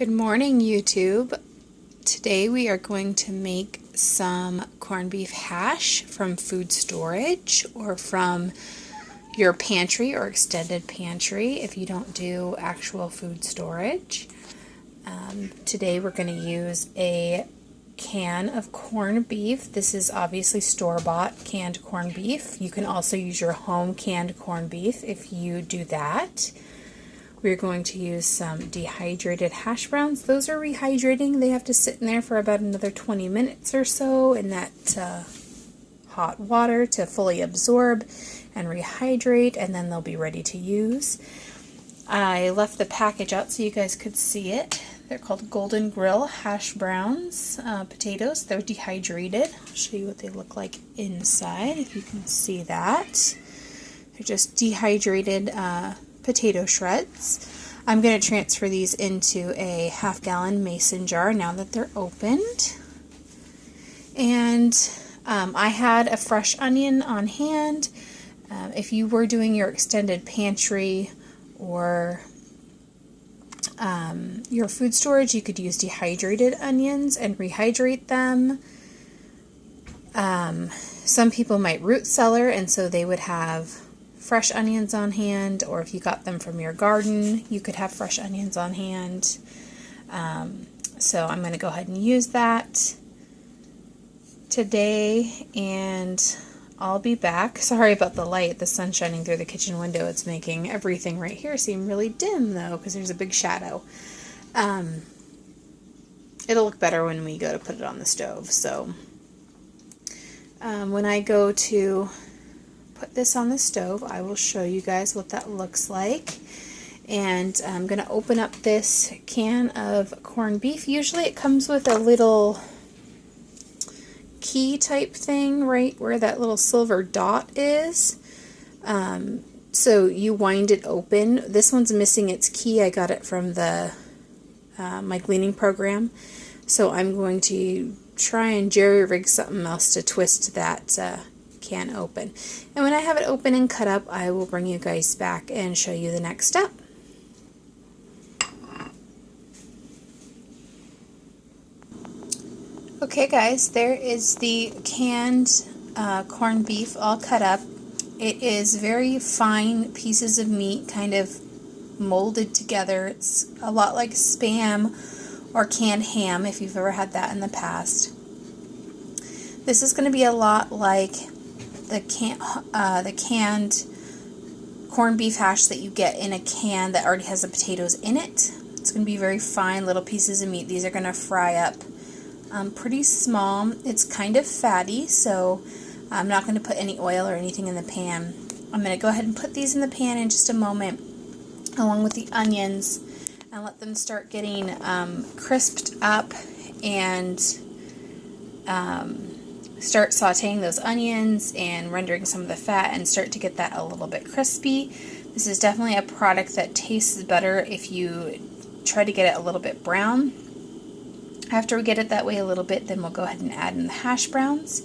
Good morning, YouTube. Today we are going to make some corned beef hash from food storage or from your pantry or extended pantry if you don't do actual food storage. Today we're going to use a can of corned beef. This is obviously store-bought canned corned beef. You can also use your home canned corned beef if you do that. We're going to use some dehydrated hash browns. Those are rehydrating. They have to sit in there for about another 20 minutes or so in that hot water to fully absorb and rehydrate, and then they'll be ready to use. I left the package out so you guys could see it. They're called Golden Grill hash browns, potatoes. They're dehydrated. I'll show you what they look like inside, if you can see that. They're just dehydrated potato shreds. I'm going to transfer these into a half-gallon mason jar now that they're opened. And I had a fresh onion on hand. If you were doing your extended pantry or your food storage, you could use dehydrated onions and rehydrate them. Some people might root cellar, and so they would have fresh onions on hand, or if you got them from your garden, you could have fresh onions on hand. So I'm going to go ahead and use that today, and I'll be back. Sorry about the light. The sun shining through the kitchen window. It's making everything right here seem really dim, though, because there's a big shadow. It'll look better when we go to put it on the stove. So when I go to put this on the stove, I will show you guys what that looks like. And I'm going to open up this can of corned beef. Usually it comes with a little key type thing right where that little silver dot is. So you wind it open. This one's missing its key. I got it from the my cleaning program. So I'm going to try and jerry rig something else to twist that can open. And when I have it open and cut up, I will bring you guys back and show you the next step. Okay guys, there is the canned corned beef all cut up. It is very fine pieces of meat kind of molded together. It's a lot like Spam or canned ham if you've ever had that in the past. This is going to be a lot like the canned corned beef hash that you get in a can that already has the potatoes in it. It's going to be very fine little pieces of meat. These are going to fry up pretty small. It's kind of fatty, so I'm not going to put any oil or anything in the pan. I'm going to go ahead and put these in the pan in just a moment along with the onions and let them start getting crisped up and start sauteing those onions and rendering some of the fat and start to get that a little bit crispy. This is definitely a product that tastes better if you try to get it a little bit brown. After we get it that way a little bit, then we'll go ahead and add in the hash browns.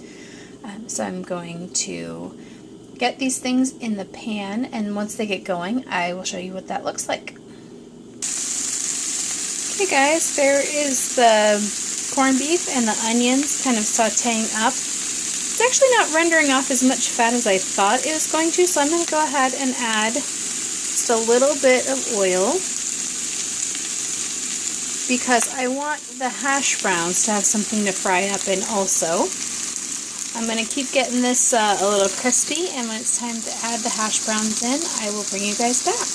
So I'm going to get these things in the pan, and once they get going, I will show you what that looks like. Okay guys, there is the corned beef and the onions kind of sauteing up. It's actually not rendering off as much fat as I thought it was going to, so I'm going to go ahead and add just a little bit of oil because I want the hash browns to have something to fry up in also. I'm going to keep getting this a little crispy, and when it's time to add the hash browns in, I will bring you guys back.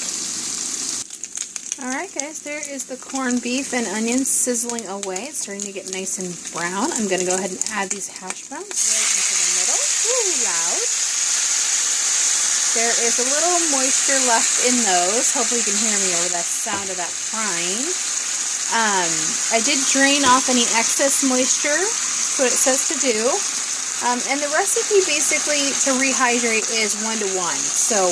Alright guys, there is the corned beef and onions sizzling away. It's starting to get nice and brown. I'm going to go ahead and add these hash browns right into the middle. Ooh, loud. There is a little moisture left in those. Hopefully you can hear me over the sound of that frying. I did drain off any excess moisture. That's what it says to do. And the recipe basically to rehydrate is 1 to 1. So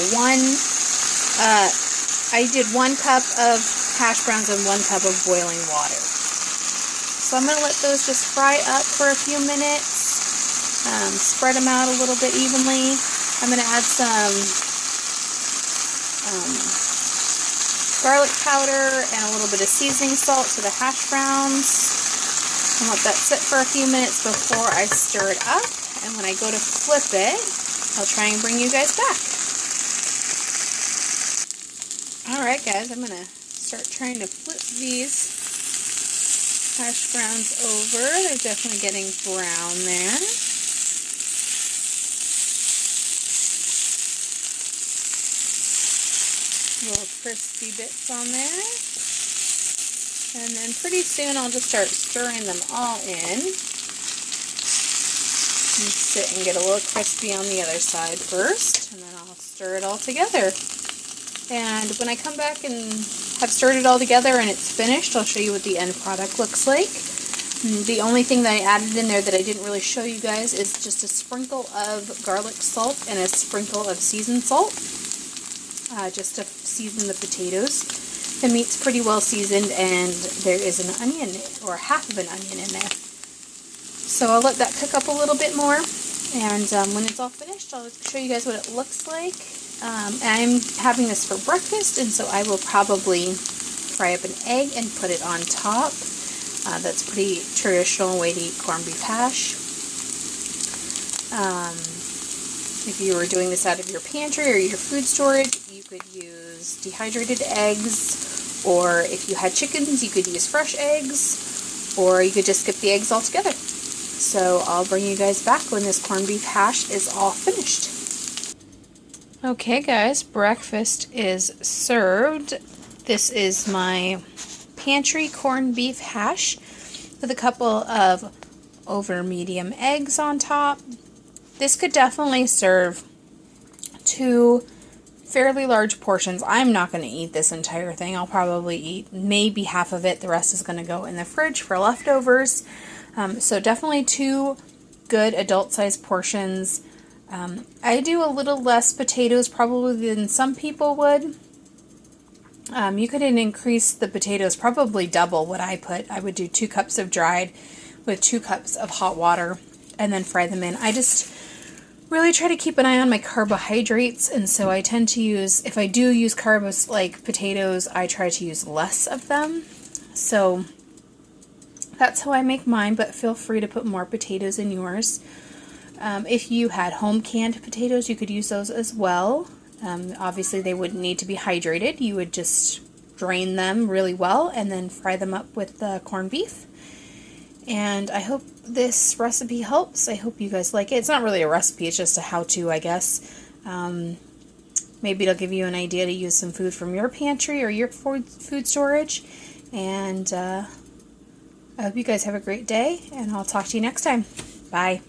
I did 1 cup of hash browns and 1 cup of boiling water. So I'm going to let those just fry up for a few minutes. Spread them out a little bit evenly. I'm going to add some garlic powder and a little bit of seasoning salt to the hash browns. And let that sit for a few minutes before I stir it up. And when I go to flip it, I'll try and bring you guys back. Alright guys, I'm going to start trying to flip these hash browns over. They're definitely getting brown there. Little crispy bits on there. And then pretty soon I'll just start stirring them all in. And sit and get a little crispy on the other side first. And then I'll stir it all together. And when I come back and have stirred it all together and it's finished, I'll show you what the end product looks like. The only thing that I added in there that I didn't really show you guys is just a sprinkle of garlic salt and a sprinkle of seasoned salt. Just to season the potatoes. The meat's pretty well seasoned and there is an onion, or half of an onion in there. So I'll let that cook up a little bit more, and when it's all finished I'll show you guys what it looks like. I'm having this for breakfast, and so I will probably fry up an egg and put it on top. That's a pretty traditional way to eat corned beef hash. If you were doing this out of your pantry or your food storage, you could use dehydrated eggs, or if you had chickens, you could use fresh eggs, or you could just skip the eggs altogether. So I'll bring you guys back when this corned beef hash is all finished. Okay guys, breakfast is served. This is my pantry corned beef hash with a couple of over medium eggs on top. This could definitely serve 2 fairly large portions. I'm not going to eat this entire thing. I'll probably eat maybe half of it. The rest is going to go in the fridge for leftovers. So definitely 2 good adult-sized portions. I do a little less potatoes probably than some people would. You could increase the potatoes probably double what I put. I would do 2 cups of dried with 2 cups of hot water and then fry them in. I just really try to keep an eye on my carbohydrates, and so I tend to use, if I do use carbs like potatoes, I try to use less of them. So that's how I make mine, but feel free to put more potatoes in yours. If you had home canned potatoes, you could use those as well. Obviously they wouldn't need to be hydrated. You would just drain them really well and then fry them up with the corned beef. And I hope this recipe helps. I hope you guys like it. It's not really a recipe, it's just a how-to, I guess. Maybe it'll give you an idea to use some food from your pantry or your food storage. And I hope you guys have a great day, and I'll talk to you next time. Bye.